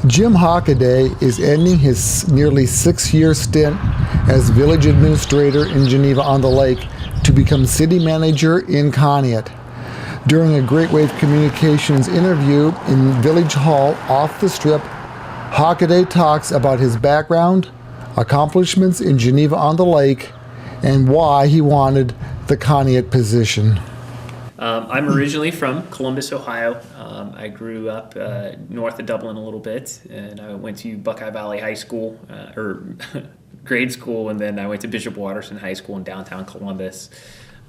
Jim Hockaday is ending his nearly 6-year stint as village administrator in Geneva-on-the-Lake to become city manager in Conneaut. During a Great Wave Communications interview in Village Hall off the Strip, Hockaday talks about his background, accomplishments in Geneva-on-the-Lake, and why he wanted the Conneaut position. I'm originally from Columbus, Ohio. I grew up north of Dublin a little bit, and I went to Buckeye Valley High School, or grade school, and then I went to Bishop Watterson High School in downtown Columbus.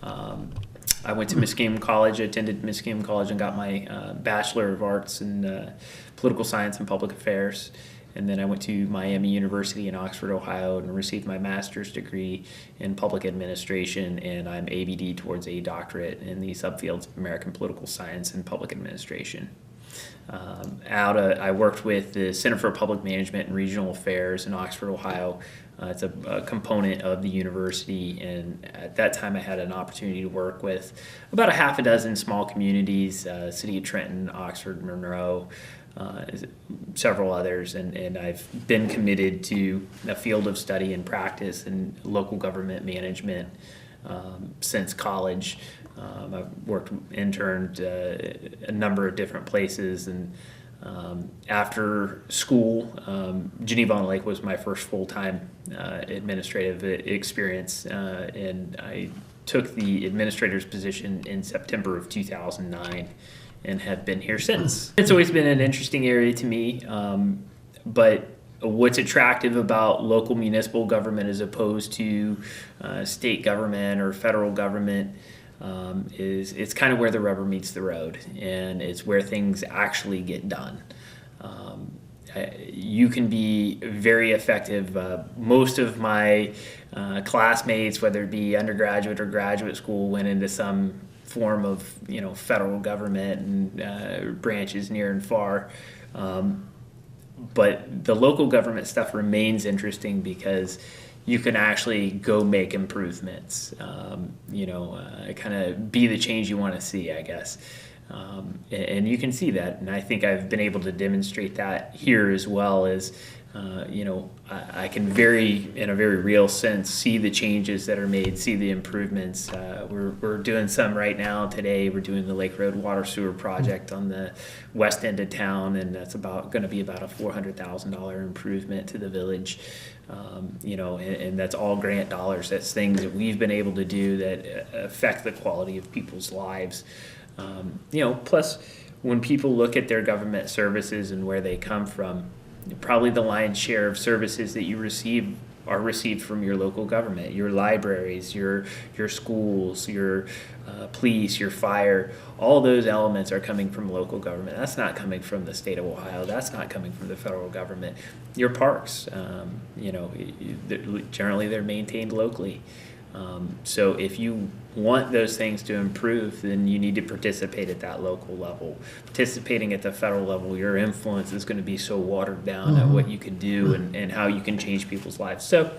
I went to Muskingum College, attended Muskingum College, and got my Bachelor of Arts in Political Science and Public Affairs. And then I went to Miami University in Oxford, Ohio, and received my master's degree in public administration, and I'm ABD towards a doctorate in the subfields of American political science and public administration. I worked with the Center for Public Management and Regional Affairs in Oxford, Ohio. It's a component of the university, and at that time I had an opportunity to work with about a half a dozen small communities, City of Trenton, Oxford, Monroe, several others, and I've been committed to a field of study and practice in local government management since college. I've interned a number of different places, and after school, Geneva-on-the-Lake was my first full-time administrative experience, and I took the administrator's position in September of 2009. And have been here since. It's always been an interesting area to me, but what's attractive about local municipal government as opposed to state government or federal government is it's kind of where the rubber meets the road, and it's where things actually get done. You can be very effective. Most of my classmates, whether it be undergraduate or graduate school, went into some form of federal government and branches near and far, but the local government stuff remains interesting because you can actually go make improvements, kind of be the change you want to see, I guess. And you can see that, and I think I've been able to demonstrate that here as well as I can in a very real sense, see the changes that are made, see the improvements. We're doing some right now today. We're doing the Lake Road Water Sewer Project on the west end of town, and that's going to be about a $400,000 improvement to the village. And that's all grant dollars. That's things that we've been able to do that affect the quality of people's lives. Plus, when people look at their government services and where they come from, probably the lion's share of services that you receive are received from your local government, your libraries, your schools, your police, your fire. All those elements are coming from local government. That's not coming from the state of Ohio. That's not coming from the federal government. Your parks, generally they're maintained locally. So if you want those things to improve, then you need to participate at that local level. Participating at the federal level, your influence is going to be so watered down at what you can do and how you can change people's lives. So,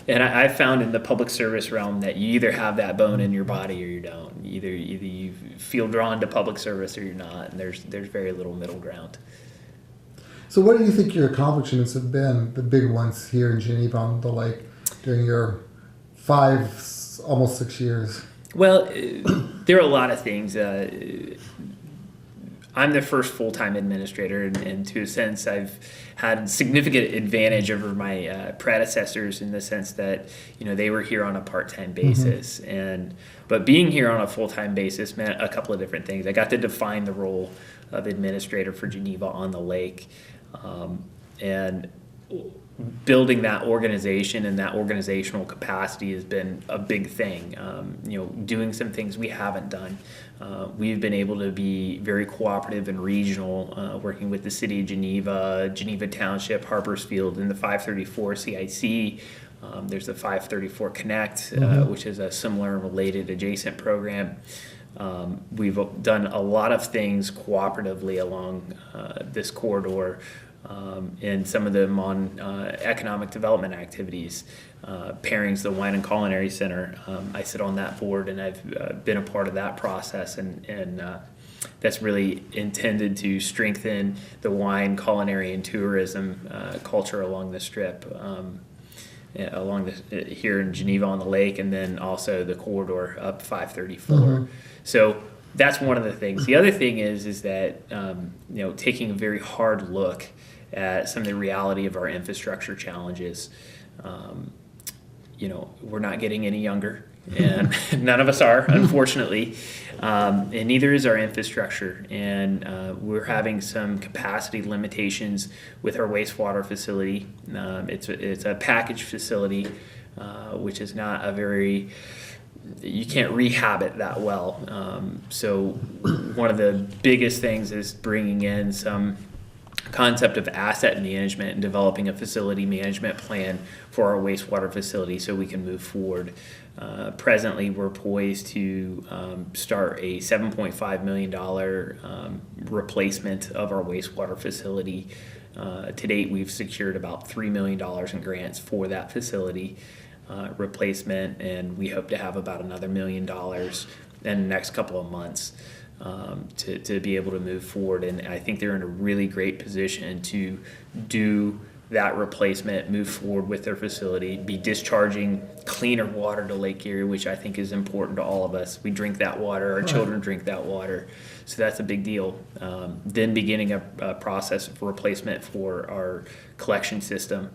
and I found in the public service realm that you either have that bone in your body or you don't. Either you feel drawn to public service or you're not, and there's very little middle ground. So what do you think your accomplishments have been, the big ones here in Geneva-on-the-Lake during your almost 6 years? Well, there are a lot of things. I'm the first full-time administrator, and to a sense, I've had significant advantage over my predecessors in the sense that they were here on a part-time basis, but being here on a full-time basis meant a couple of different things. I got to define the role of administrator for Geneva-on-the-Lake, and building that organization and that organizational capacity has been a big thing. Doing some things we haven't done. We've been able to be very cooperative and regional, working with the City of Geneva, Geneva Township, Harpersfield, and the 534 CIC. There's the 534 Connect, which is a similar related adjacent program. We've done a lot of things cooperatively along this corridor. And some of them on economic development activities. Pairings, the Wine and Culinary Center. I sit on that board, and I've been a part of that process. And that's really intended to strengthen the wine, culinary, and tourism culture along the Strip, here in Geneva-on-the-Lake, and then also the corridor up 534. So that's one of the things. The other thing is that taking a very hard look at some of the reality of our infrastructure challenges. We're not getting any younger, and none of us are, unfortunately, and neither is our infrastructure. And we're having some capacity limitations with our wastewater facility. It's a package facility, which is not you can't rehab it that well. So one of the biggest things is bringing in some concept of asset management and developing a facility management plan for our wastewater facility so we can move forward. Presently, we're poised to start a $7.5 million replacement of our wastewater facility. To date, we've secured about $3 million in grants for that facility replacement, and we hope to have about another $1 million in the next couple of months to be able to move forward. And I think they're in a really great position to do that replacement, move forward with their facility, be discharging cleaner water to Lake Erie, which I think is important to all of us. We drink that water, our children drink that water, so that's a big deal. Then beginning a process of replacement for our collection system.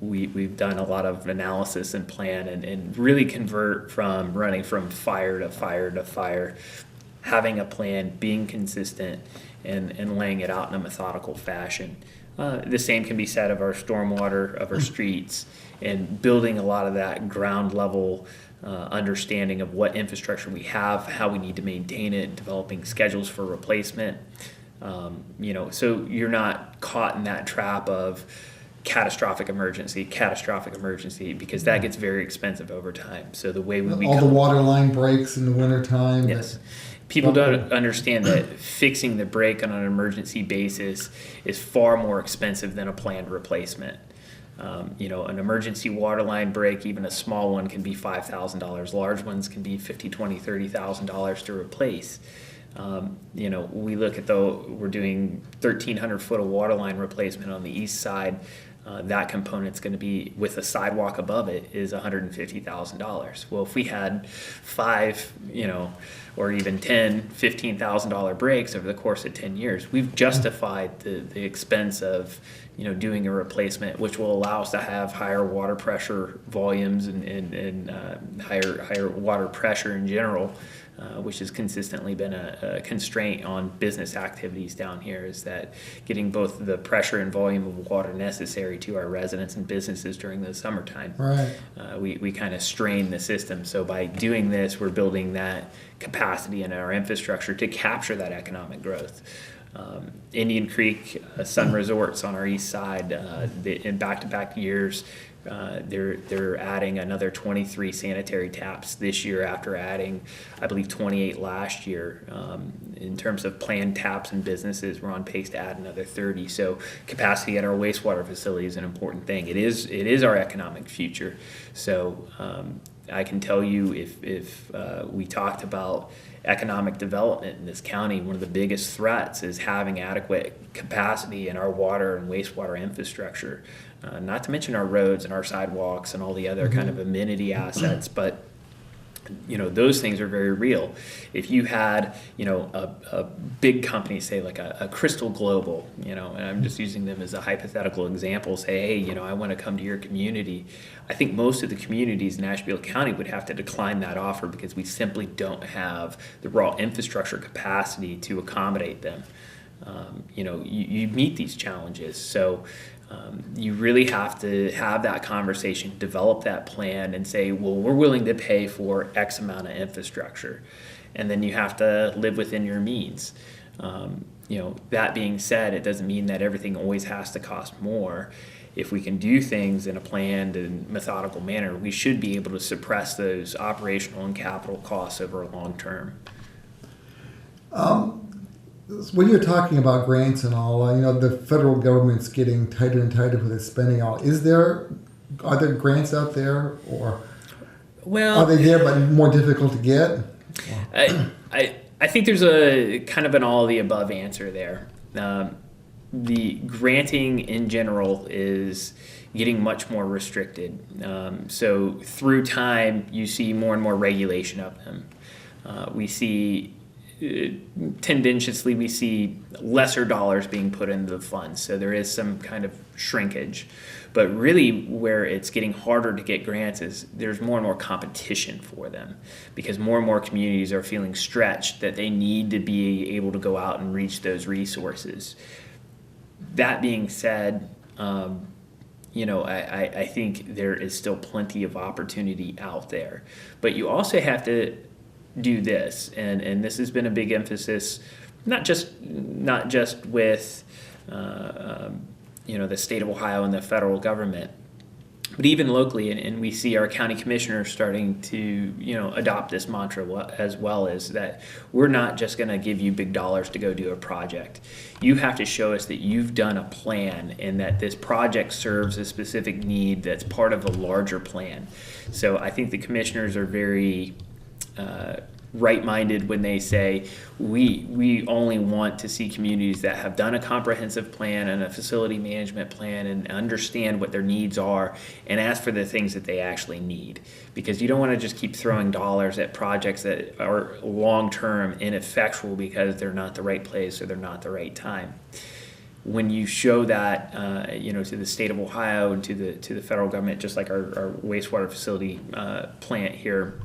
We've done a lot of analysis and plan and really convert from running from fire to fire to fire, having a plan, being consistent, and laying it out in a methodical fashion. The same can be said of our stormwater, of our streets, and building a lot of that ground level understanding of what infrastructure we have, how we need to maintain it, developing schedules for replacement. So you're not caught in that trap of catastrophic emergency, because that gets very expensive over time. So the way all the water line breaks in the wintertime. Yes. People don't understand that fixing the break on an emergency basis is far more expensive than a planned replacement. An emergency water line break, even a small one, can be $5,000. Large ones can be $50,000, $20,000, $30,000 to replace. We look at we're doing 1,300 foot of water line replacement on the east side. That component's going to be, with a sidewalk above it, is $150,000. Well, if we had 5, or even $10,000, $15,000 breaks over the course of 10 years, we've justified the expense of, doing a replacement, which will allow us to have higher water pressure volumes and higher water pressure in general. Which has consistently been a constraint on business activities down here, is that getting both the pressure and volume of water necessary to our residents and businesses during the summertime. Right. We kind of strain the system. So by doing this, we're building that capacity in our infrastructure to capture that economic growth. Indian Creek, Sun Resorts on our east side, in back-to-back years, they're adding another 23 sanitary taps this year after adding, I believe, 28 last year. In terms of planned taps and businesses, we're on pace to add another 30. So capacity at our wastewater facility is an important thing. It is our economic future. So I can tell you, if we talked about economic development in this county, one of the biggest threats is having adequate capacity in our water and wastewater infrastructure. Not to mention our roads and our sidewalks and all the other kind of amenity assets, but those things are very real. If you had a big company, say like a Crystal Global, and I'm just using them as a hypothetical example, say, hey, I want to come to your community, I think most of the communities in Asheville County would have to decline that offer because we simply don't have the raw infrastructure capacity to accommodate them. You meet these challenges. So you really have to have that conversation, develop that plan, and say, well, we're willing to pay for X amount of infrastructure. And then you have to live within your means. That being said, it doesn't mean that everything always has to cost more. If we can do things in a planned and methodical manner, we should be able to suppress those operational and capital costs over a long term. When you're talking about grants and all, the federal government's getting tighter and tighter with its spending. Are there grants out there, or are they there but more difficult to get? I think there's a kind of an all of the above answer there. The granting in general is getting much more restricted. So through time, you see more and more regulation of them. We see tendentiously we see lesser dollars being put into the funds, so there is some kind of shrinkage. But really where it's getting harder to get grants is there's more and more competition for them, because more and more communities are feeling stretched that they need to be able to go out and reach those resources. That being said, I think there is still plenty of opportunity out there. But you also have to do this, and this has been a big emphasis, not just with the state of Ohio and the federal government, but even locally, and we see our county commissioners starting to adopt this mantra as well, is that we're not just going to give you big dollars to go do a project. You have to show us that you've done a plan and that this project serves a specific need that's part of a larger plan. So I think the commissioners are very right-minded when they say we only want to see communities that have done a comprehensive plan and a facility management plan and understand what their needs are and ask for the things that they actually need, because you don't want to just keep throwing dollars at projects that are long-term ineffectual because they're not the right place or they're not the right time. When you show that to the state of Ohio and to the federal government, just like our wastewater facility plant here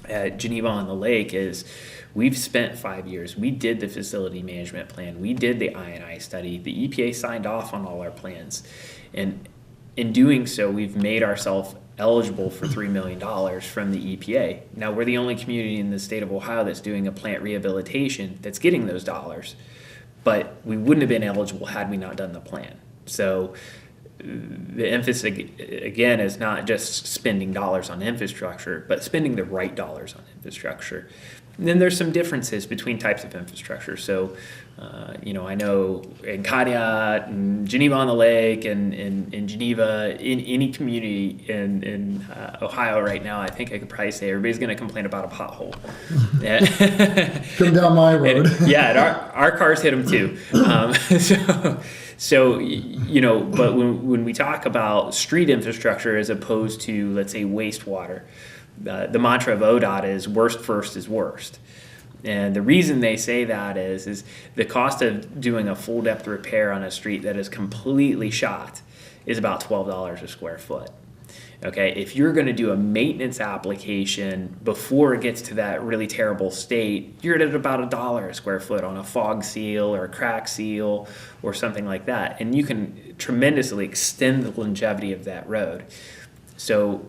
at Geneva-on-the-Lake, is we've spent 5 years. We did the facility management plan. We did the I&I study. The EPA signed off on all our plans. And in doing so, we've made ourselves eligible for $3 million from the EPA. Now, we're the only community in the state of Ohio that's doing a plant rehabilitation that's getting those dollars. But we wouldn't have been eligible had we not done the plan. So the emphasis, again, is not just spending dollars on infrastructure, but spending the right dollars on infrastructure. And then there's some differences between types of infrastructure. So, I know in Conneaut and Geneva-on-the-Lake and in Geneva, in any community in Ohio right now, I think I could probably say everybody's going to complain about a pothole. Come down my road. And our cars hit them too. So, but when we talk about street infrastructure as opposed to, let's say, wastewater, the mantra of ODOT is worst first is worst. And the reason they say that is the cost of doing a full depth repair on a street that is completely shot is about $12 a square foot. Okay, if you're going to do a maintenance application before it gets to that really terrible state, you're at about $1 a square foot on a fog seal or a crack seal or something like that. And you can tremendously extend the longevity of that road. So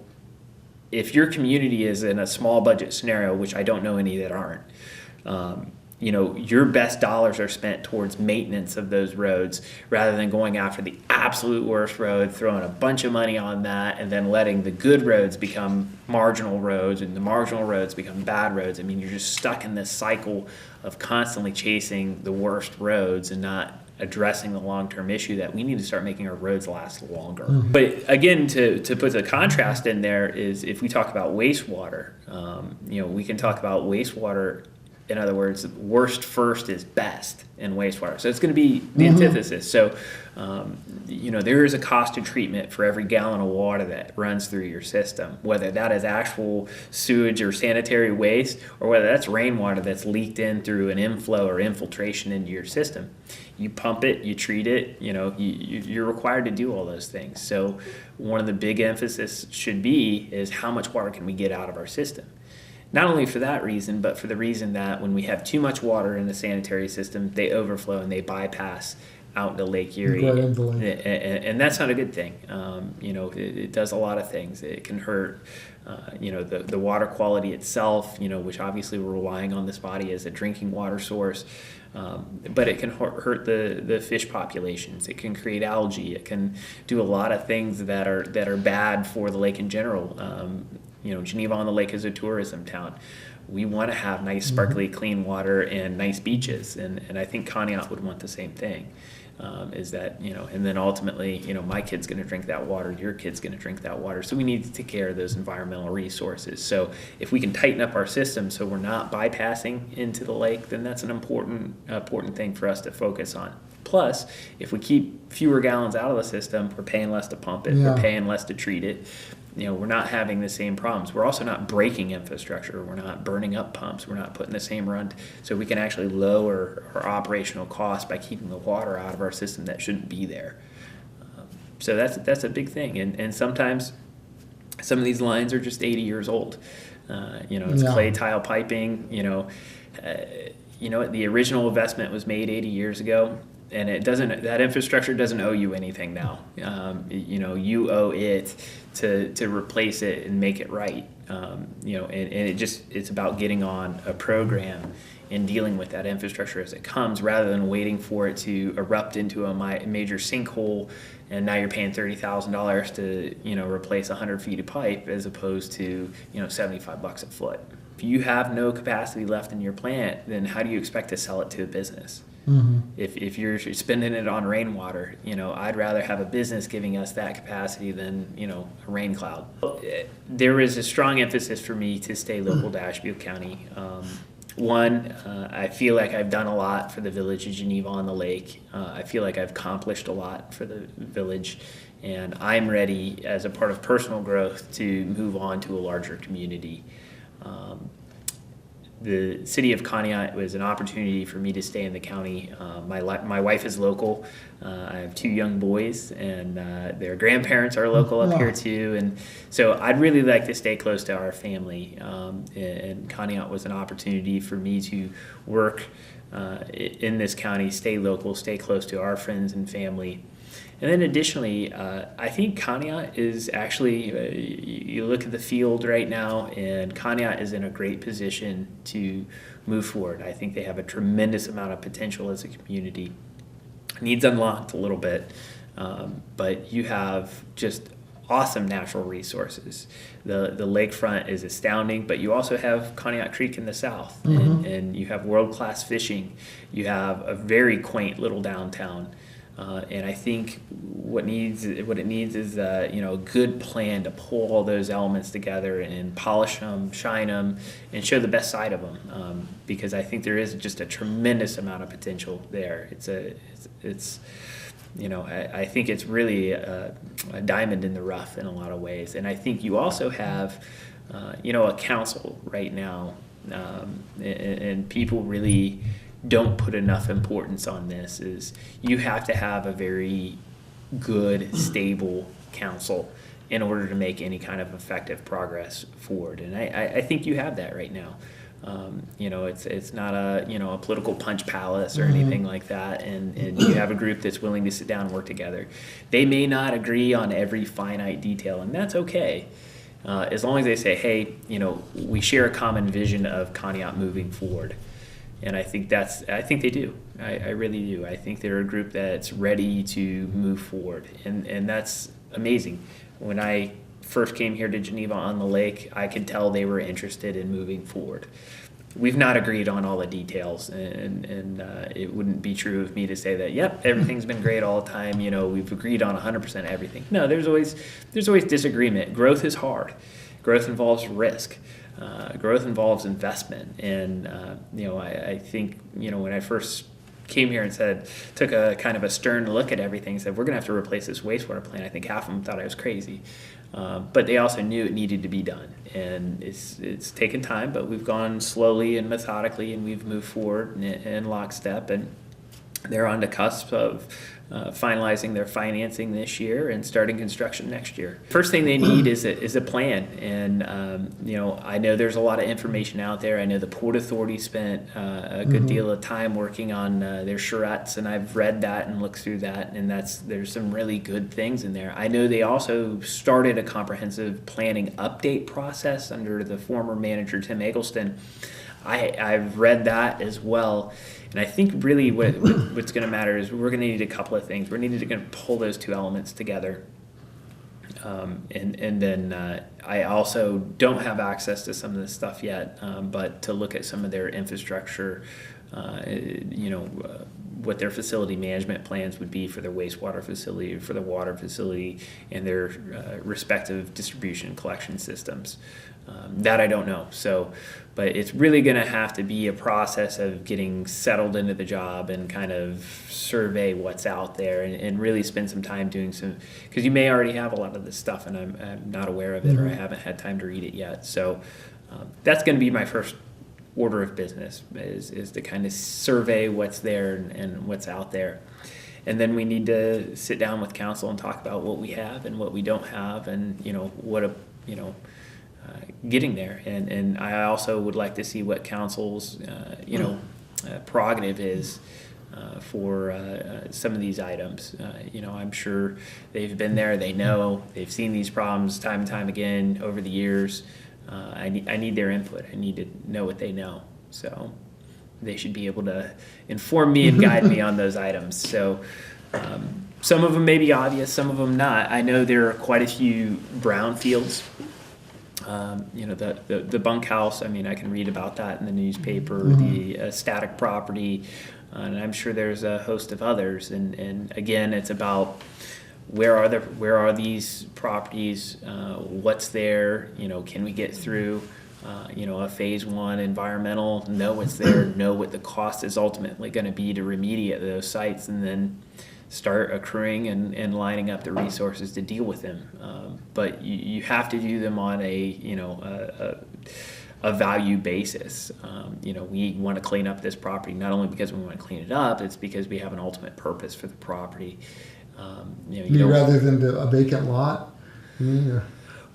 if your community is in a small budget scenario, which I don't know any that aren't, your best dollars are spent towards maintenance of those roads rather than going after the absolute worst road, throwing a bunch of money on that, and then letting the good roads become marginal roads and the marginal roads become bad roads. I mean, you're just stuck in this cycle of constantly chasing the worst roads and not addressing the long-term issue that we need to start making our roads last longer. Mm-hmm. But again, to put the contrast in there is if we talk about wastewater, we can talk about wastewater. In other words, worst first is best in wastewater. So it's going to be the antithesis. So, there is a cost of treatment for every gallon of water that runs through your system, whether that is actual sewage or sanitary waste, or whether that's rainwater that's leaked in through an inflow or infiltration into your system. You pump it, you treat it, you're required to do all those things. So one of the big emphasis should be is how much water can we get out of our system? Not only for that reason, but for the reason that when we have too much water in the sanitary system, they overflow and they bypass out into Lake Erie. And that's not a good thing. It does a lot of things. It can hurt, the water quality itself, which obviously we're relying on this body as a drinking water source. But it can hurt the fish populations. It can create algae. It can do a lot of things that are bad for the lake in general. Geneva-on-the-Lake is a tourism town. We want to have nice, sparkly, clean water and nice beaches, and I think Conneaut would want the same thing. is that, and then ultimately, my kid's going to drink that water, your kid's going to drink that water. So we need to take care of those environmental resources. So if we can tighten up our system so we're not bypassing into the lake, then that's an important thing for us to focus on. Plus, if we keep fewer gallons out of the system, we're paying less to pump it, we're paying less to treat it. We're not having the same problems. We're also not breaking infrastructure. We're not burning up pumps. We're not putting the same run. So we can actually lower our operational costs by keeping the water out of our system that shouldn't be there. So that's a big thing. And sometimes some of these lines are just 80 years old. It's clay tile piping. The original investment was made 80 years ago. And that infrastructure doesn't owe you anything now. You owe it to replace it and make it right. And it's about getting on a program and dealing with that infrastructure as it comes, rather than waiting for it to erupt into a major sinkhole, and now you're paying $30,000 to replace 100 feet of pipe as opposed to $75 a foot. If you have no capacity left in your plant, then how do you expect to sell it to a business? Mm-hmm. If you're spending it on rainwater, I'd rather have a business giving us that capacity than, a rain cloud. There is a strong emphasis for me to stay local to Asheville County. I feel like I've done a lot for the village of Geneva-on-the-Lake. I feel like I've accomplished a lot for the village, and I'm ready as a part of personal growth to move on to a larger community. The city of Conneaut was an opportunity for me to stay in the county. My wife is local. I have 2 young boys, and their grandparents are local up here too. And so I'd really like to stay close to our family. And Conneaut was an opportunity for me to work in this county, stay local, stay close to our friends and family. And then additionally, I think Conneaut is actually, you look at the field right now, and Conneaut is in a great position to move forward. I think they have a tremendous amount of potential as a community. Needs unlocked a little bit, but you have just awesome natural resources. The lakefront is astounding, but you also have Conneaut Creek in the south, mm-hmm. and you have world-class fishing. You have a very quaint little downtown. And I think what it needs is a good plan to pull all those elements together and polish them, shine them, and show the best side of them. Because I think there is just a tremendous amount of potential there. I think it's really a diamond in the rough in a lot of ways. And I think you also have a council right now, and people really don't put enough importance on this, is you have to have a very good, stable council in order to make any kind of effective progress forward. And I think you have that right now. It's not a political punch palace or anything like that. And you have a group that's willing to sit down and work together. They may not agree on every finite detail, and that's okay. As long as they say, hey, we share a common vision of Conneaut moving forward. And I think they do. I really do. I think they're a group that's ready to move forward. And that's amazing. When I first came here to Geneva-on-the-Lake, I could tell they were interested in moving forward. We've not agreed on all the details, and it wouldn't be true of me to say that, yep, everything's been great all the time, we've agreed on 100% everything. No, there's always disagreement. Growth is hard. Growth involves risk. Growth involves investment, and I think when I first came here and took a kind of a stern look at everything, said we're going to have to replace this wastewater plant. I think half of them thought I was crazy, but they also knew it needed to be done, and it's taken time, but we've gone slowly and methodically, and we've moved forward in lockstep, and they're on the cusp of finalizing their financing this year and starting construction next year. First thing they need is a plan, and I know there's a lot of information out there. I know the Port Authority spent a good deal of time working on their charrettes, and I've read that and looked through that, and there's some really good things in there. I know they also started a comprehensive planning update process under the former manager Tim Eggleston. I've read that as well. And I think really what's going to matter is we're going to need a couple of things. We're going to pull those two elements together. And then I also don't have access to some of this stuff yet, but to look at some of their infrastructure, what their facility management plans would be for their wastewater facility, for their water facility, and their respective distribution and collection systems. That I don't know. So, but it's really going to have to be a process of getting settled into the job and kind of survey what's out there and really spend some time doing some, because you may already have a lot of this stuff and I'm not aware of it, or I haven't had time to read it yet. So that's going to be my first order of business is to kind of survey what's there and what's out there. And then we need to sit down with council and talk about what we have and what we don't have, and getting there. And I also would like to see what council's prerogative is for some of these items. I'm sure they've been there, they know, they've seen these problems time and time again over the years. I need their input. I need to know what they know. So they should be able to inform me and guide me on those items. So some of them may be obvious, some of them not. I know there are quite a few brownfields. The bunkhouse, I can read about that in the newspaper, the static property, and I'm sure there's a host of others. And again, it's about where are these properties, what's there, can we get through, a phase one environmental, know what's there, know what the cost is ultimately going to be to remediate those sites, and then start accruing and lining up the resources to deal with them. But you have to do them on a value basis. We want to clean up this property not only because we want to clean it up, it's because we have an ultimate purpose for the property. Rather than a vacant lot?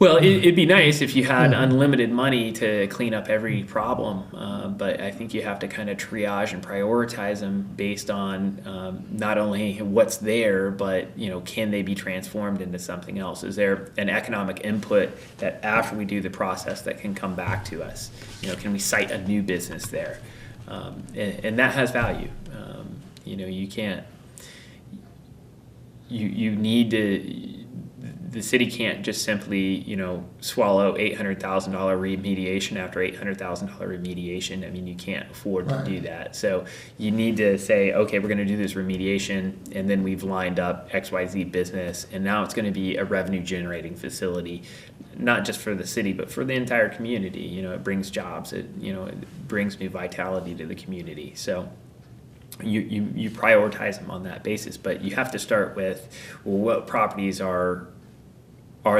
Well, it'd be nice if you had unlimited money to clean up every problem, but I think you have to kind of triage and prioritize them based on not only what's there, but can they be transformed into something else? Is there an economic input that after we do the process that can come back to us? Can we cite a new business there? And that has value. You can't. You need to. The city can't just simply, swallow $800,000 remediation after $800,000 remediation. You can't afford to do that. So you need to say, okay, we're going to do this remediation, and then we've lined up XYZ business, and now it's going to be a revenue generating facility, not just for the city, but for the entire community. It brings jobs. It brings new vitality to the community. So you prioritize them on that basis, but you have to start with, well, what properties are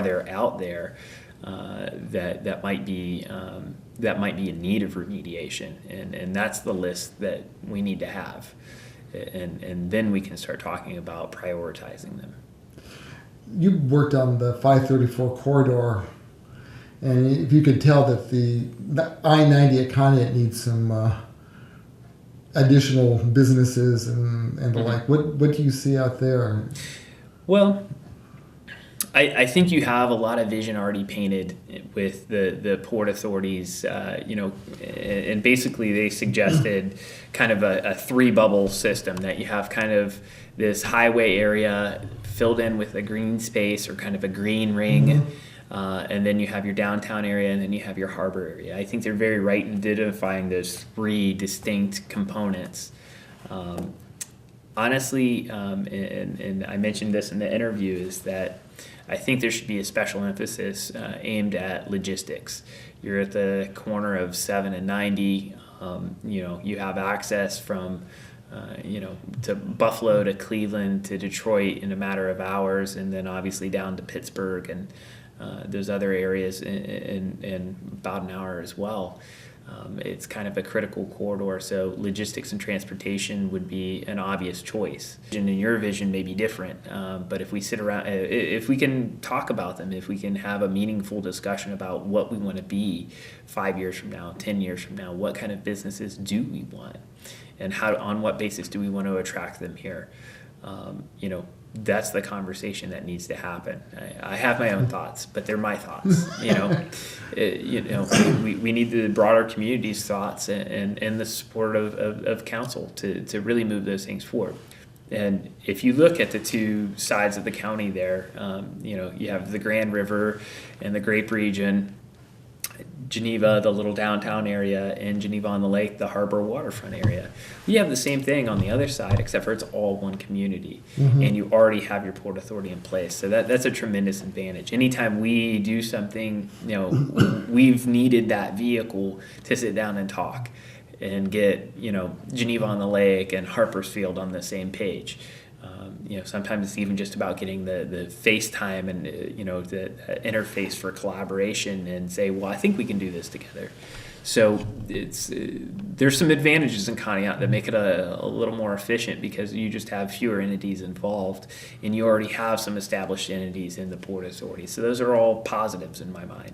there out there that might be in need of remediation, and that's the list that we need to have, and then we can start talking about prioritizing them. You worked on the 534 corridor, and if you could tell that the I-90 at Conneaut needs some additional businesses and the like, what do you see out there? Well, I think you have a lot of vision already painted with the Port Authorities, and basically they suggested kind of a three bubble system, that you have kind of this highway area filled in with a green space or kind of a green ring, and then you have your downtown area, and then you have your harbor area. I think they're very right in identifying those three distinct components. Honestly, and I mentioned this in the interview, is that I think there should be a special emphasis aimed at logistics. You're at the corner of 7 and 90. You have access from, to Buffalo to Cleveland to Detroit in a matter of hours, and then obviously down to Pittsburgh and those other areas in about an hour as well. It's kind of a critical corridor, so logistics and transportation would be an obvious choice. And your vision may be different, but if we sit around, if we can talk about them, if we can have a meaningful discussion about what we want to be 5 years from now, 10 years from now, what kind of businesses do we want, and on what basis do we want to attract them here? That's the conversation that needs to happen. I have my own thoughts, but they're my thoughts. We need the broader community's thoughts and the support of council to really move those things forward. And if you look at the two sides of the county there, you have the Grand River and the Grape region. Geneva, the little downtown area, and Geneva-on-the-Lake, the harbor waterfront area. We have the same thing on the other side, except for it's all one community, and you already have your Port Authority in place. So that's a tremendous advantage. Anytime we do something, we've needed that vehicle to sit down and talk and get, Geneva-on-the-Lake and Harpersfield on the same page. Sometimes it's even just about getting the FaceTime and, the interface for collaboration and say, well, I think we can do this together. So there's some advantages in Conneaut that make it a little more efficient because you just have fewer entities involved and you already have some established entities in the Port Authority. So those are all positives in my mind.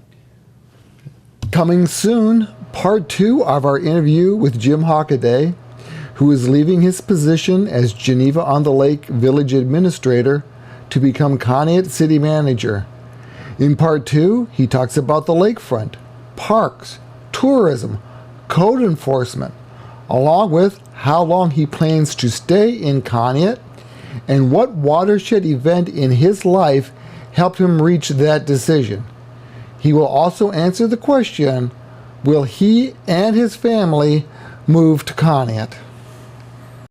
Coming soon, part 2 of our interview with Jim Hockaday, who is leaving his position as Geneva-on-the-Lake Village Administrator to become Conneaut City Manager. In part 2, he talks about the lakefront, parks, tourism, code enforcement, along with how long he plans to stay in Conneaut and what watershed event in his life helped him reach that decision. He will also answer the question, will he and his family move to Conneaut?